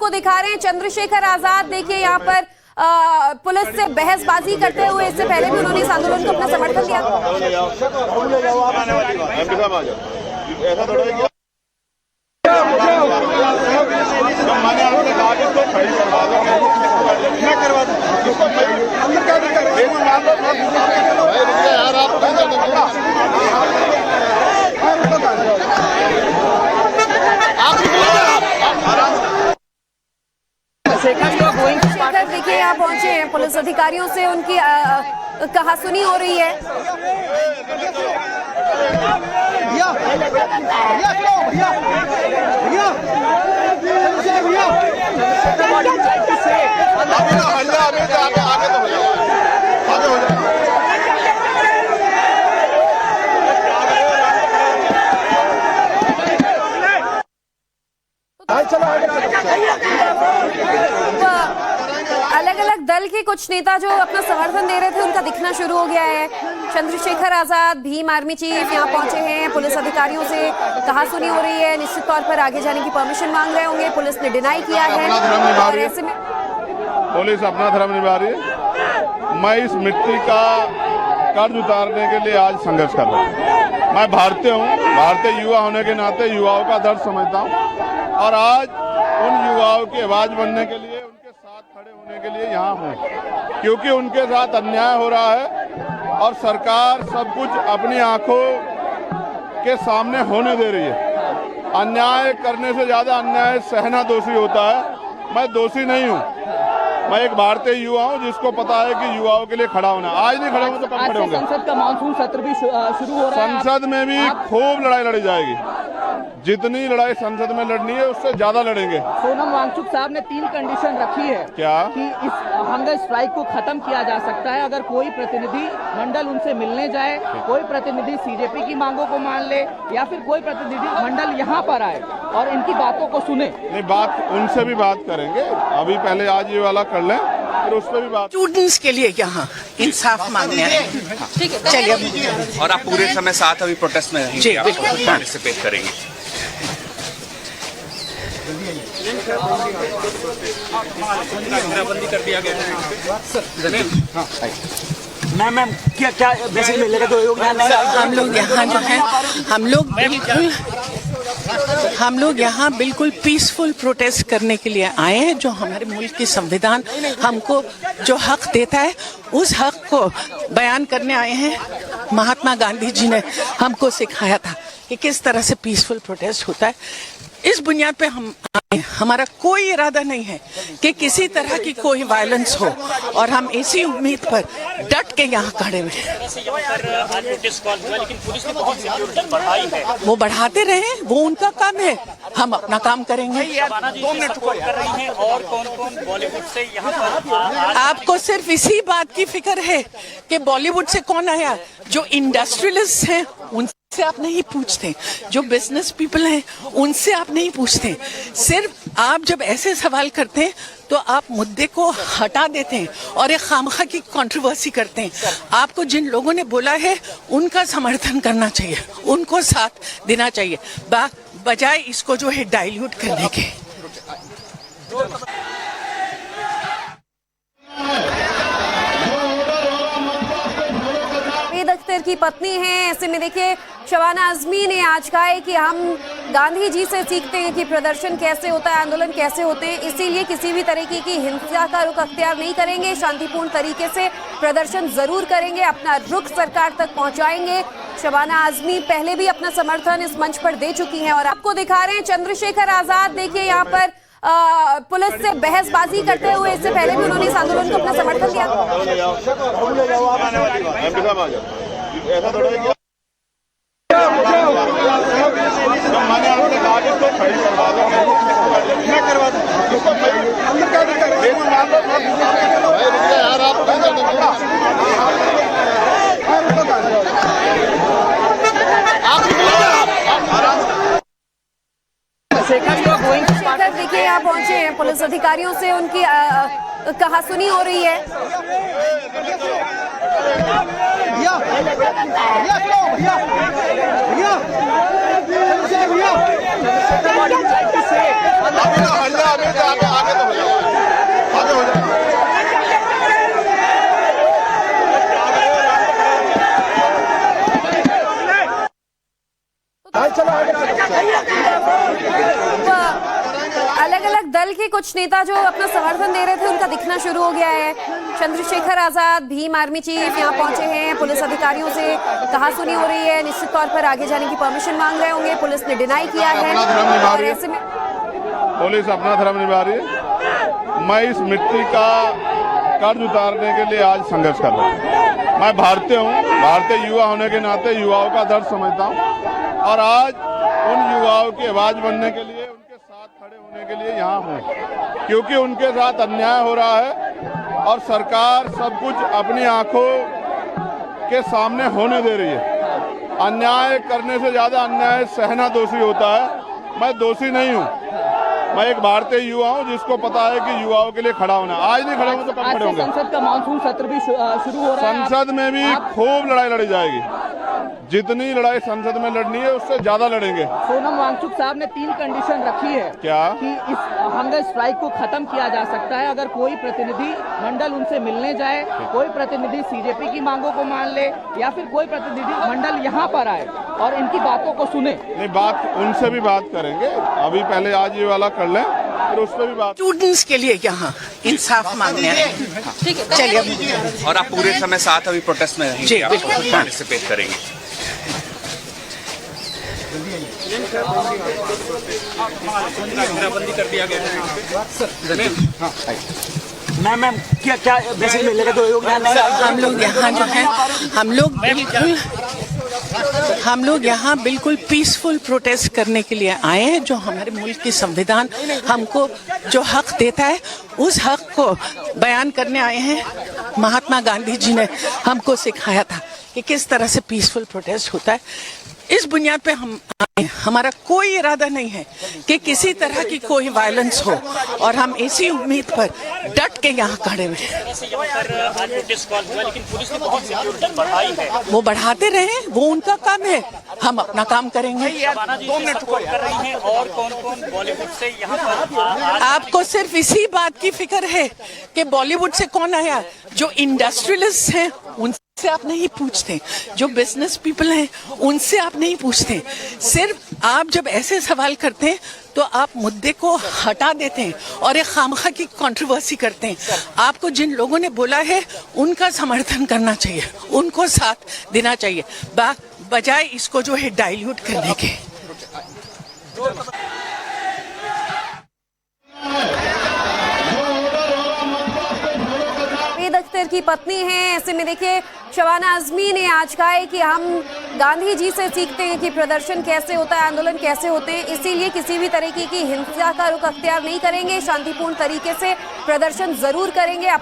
आपको दिखा रहे हैं चंद्रशेखर आजाद। देखिए यहाँ पर पुलिस से बहसबाजी करते हुए, इससे पहले भी उन्होंने इस आंदोलन को अपना समर्थन दिया। शेखर देखिए यहाँ पहुंचे हैं, पुलिस अधिकारियों से उनकी कहासुनी हो रही है। अलग अलग दल के कुछ नेता जो अपना समर्थन दे रहे थे, उनका दिखना शुरू हो गया है। चंद्रशेखर आजाद, भीम आर्मी चीफ यहाँ पहुंचे हैं। पुलिस अधिकारियों से कहासुनी हो रही है, निश्चित तौर पर आगे जाने की परमिशन मांग रहे होंगे। पुलिस ने डिनाई किया है और ऐसे में पुलिस अपना धर्म निभा रही है। मैं इस मिट्टी का कर्ज उतारने के लिए आज संघर्ष कर रहा हूँ। मैं भारतीय हूँ, भारतीय युवा होने के नाते युवाओं का दर्द समझता हूँ और आज उन युवाओं की आवाज बनने के लिए, उनके साथ खड़े होने के लिए यहाँ हूँ, क्योंकि उनके साथ अन्याय हो रहा है और सरकार सब कुछ अपनी आंखों के सामने होने दे रही है। अन्याय करने से ज्यादा अन्याय सहना दोषी होता है। मैं दोषी नहीं हूँ, मैं एक भारतीय युवा हूँ जिसको पता है कि युवाओं के लिए खड़ा होना। आज नहीं खड़े होंगे तो कब खड़े होंगे? संसद का मानसून सत्र भी शुरू हो रहा है। संसद में भी खूब लड़ाई लड़ी जाएगी। जितनी लड़ाई संसद में लड़नी है उससे ज्यादा लड़ेंगे। सोनम वांगचुक साहब ने 3 कंडीशन रखी है। क्या? कि इस हंगर स्ट्राइक को खत्म किया जा सकता है अगर कोई प्रतिनिधि मंडल उनसे मिलने जाए, कोई प्रतिनिधि सीजेपी की मांगों को मान ले या फिर कोई प्रतिनिधि मंडल यहाँ पर आए और इनकी बातों को सुने। नहीं, बात उनसे भी बात करेंगे। अभी पहले आज ये वाला कर लें, फिर उस पर भी बात। स्टूडेंट्स के लिए यहाँ इंसाफ मांगने आए। ठीक है, चलिए। और आप पूरे समय साथ अभी प्रोटेस्ट में रहेंगे? जी बिल्कुल, पार्टिसिपेट करेंगे। बंदी कर दिया गया है। मैम क्या वैसे मिलेगा तो हम लोग यहाँ जो है, हम लोग यहाँ बिल्कुल पीसफुल प्रोटेस्ट करने के लिए आए हैं। जो हमारे मुल्क की संविधान हमको जो हक देता है, उस हक को बयान करने आए हैं। महात्मा गांधी जी ने हमको सिखाया था कि किस तरह से पीसफुल प्रोटेस्ट होता है। इस बुनियाद पे हम आए। हमारा कोई इरादा नहीं है कि किसी तरह की कोई वायलेंस हो और हम इसी उम्मीद पर डट के यहाँ खड़े हुए हैं। वो बढ़ाते रहे, वो उनका काम है, हम अपना काम करेंगे। 2 मिनट और कौन बॉलीवुड से यहाँ पर? आपको सिर्फ इसी बात की फिक्र है कि बॉलीवुड से कौन आया? जो इंडस्ट्रियलिस्ट हैं उनसे आप नहीं पूछते, जो बिजनेस पीपल हैं उनसे आप नहीं पूछते। सिर्फ आप जब ऐसे सवाल करते हैं तो आप मुद्दे को हटा देते हैं और एक खामखा की कंट्रोवर्सी करते हैं। आपको जिन लोगों ने बोला है उनका समर्थन करना चाहिए, उनको साथ देना चाहिए, बजाय इसको जो है डाइल्यूट करने के। अख्तर की पत्नी हैं, ऐसे में देखिए शबाना आजमी ने आज कहा है कि हम गांधी जी से सीखते हैं कि प्रदर्शन कैसे होता है, आंदोलन कैसे होते हैं, इसीलिए किसी भी तरीके की हिंसा का रुख अख्तियार नहीं करेंगे, शांतिपूर्ण तरीके से प्रदर्शन जरूर करेंगे, अपना रुख सरकार तक पहुंचाएंगे। शबाना आजमी पहले भी अपना समर्थन इस मंच पर दे चुकी हैं और आपको दिखा रहे हैं चंद्रशेखर आजाद। देखिए यहाँ पर पुलिस से बहसबाजी करते हुए, इससे पहले भी उन्होंने इस आंदोलन को अपना समर्थन दिया। शेखर देखिए यहाँ पहुंचे हैं, पुलिस अधिकारियों से उनकी कहासुनी हो रही है। भैया अलग दल के कुछ नेता जो अपना समर्थन दे रहे थे उनका दिखना शुरू हो गया है। चंद्रशेखर आजाद भीम आर्मी चीफ यहाँ पहुंचे हैं। पुलिस अधिकारियों से कहासुनी हो रही है, निश्चित तौर पर आगे जाने की परमिशन मांग रहे होंगे। पुलिस ने डिनाई किया है और ऐसे में पुलिस अपना धर्म निभा रही है। मैं इस मिट्टी का कर्ज उतारने के लिए आज संघर्ष कर रहा हूँ। मैं भारतीय हूँ, भारतीय युवा होने के नाते युवाओं का दर्द समझता हूँ और आज उन युवाओं की आवाज बनने के लिए, उनके साथ खड़े होने के लिए यहाँ हूँ, क्योंकि उनके साथ अन्याय हो रहा है और सरकार सब कुछ अपनी आंखों के सामने होने दे रही है। अन्याय करने से ज्यादा अन्याय सहना दोषी होता है। मैं दोषी नहीं हूँ, मैं एक भारतीय युवा हूँ जिसको पता है कि युवाओं के लिए खड़ा होना। आज नहीं खड़े होंगे तो कब खड़े होंगे। संसद का मानसून सत्र भी शुरू हो रहा है। संसद में भी खूब लड़ाई लड़ी जाएगी। जितनी लड़ाई संसद में लड़नी है उससे ज्यादा लड़ेंगे। सोनम वांगचुक साहब ने 3 कंडीशन रखी है क्या कि इस हंगर स्ट्राइक को खत्म किया जा सकता है अगर कोई प्रतिनिधि मंडल उनसे मिलने जाए, कोई प्रतिनिधि सीजेपी की मांगों को मान ले या फिर कोई प्रतिनिधि मंडल यहाँ पर आए और इनकी बातों को सुने। नहीं, बात उनसे भी बात करेंगे। अभी पहले आज ये वाला कर लें, फिर उस पर भी बात। स्टूडेंट्स के लिए यहाँ इंसाफ मांगने आए हैं। ठीक है, चलिए। और आप पूरे समय साथ अभी प्रोटेस्ट में रहेंगे? जी, आप बिल्कुल। पार्टिसिपेट करेंगे? बंदी कर दिया गया है। मैम क्या क्या मैसेज मिलेगा तो हम लोग यहाँ जो है हम लोग यहाँ बिल्कुल पीसफुल प्रोटेस्ट करने के लिए आए हैं। जो हमारे मुल्क की संविधान हमको जो हक देता है उस हक को बयान करने आए हैं। महात्मा गांधी जी ने हमको सिखाया था कि किस तरह से पीसफुल प्रोटेस्ट होता है। इस बुनियाद पे हम आए। हमारा कोई इरादा नहीं है कि किसी तरह की कोई वायलेंस हो और हम इसी उम्मीद पर डट के यहाँ खड़े हुए हैं। वो बढ़ाते रहे, वो उनका काम है, हम अपना काम करेंगे। 2 मिनट कर रही हैं और कौन बॉलीवुड से यहाँ पर आपको सिर्फ इसी बात की फिक्र है कि बॉलीवुड से कौन आया। जो इंडस्ट्रियलिस्ट हैं उनसे आप नहीं पूछते, जो बिजनेस पीपल हैं उनसे आप नहीं पूछते। सिर्फ आप जब ऐसे सवाल करते हैं तो आप मुद्दे को हटा देते हैं और एक खामखा की कंट्रोवर्सी करते हैं। आपको जिन लोगों ने बोला है उनका समर्थन करना चाहिए, उनको साथ देना चाहिए, बजाय इसको जो है डाइल्यूट करने के। अख्तर की पत्नी हैं। ऐसे में देखिए शबाना आजमी ने आज कहा है कि हम गांधी जी से सीखते हैं कि प्रदर्शन कैसे होता है, आंदोलन कैसे होते हैं, इसीलिए किसी भी तरीके की हिंसा का रुख अख्तियार नहीं करेंगे, शांतिपूर्ण तरीके से प्रदर्शन जरूर करेंगे।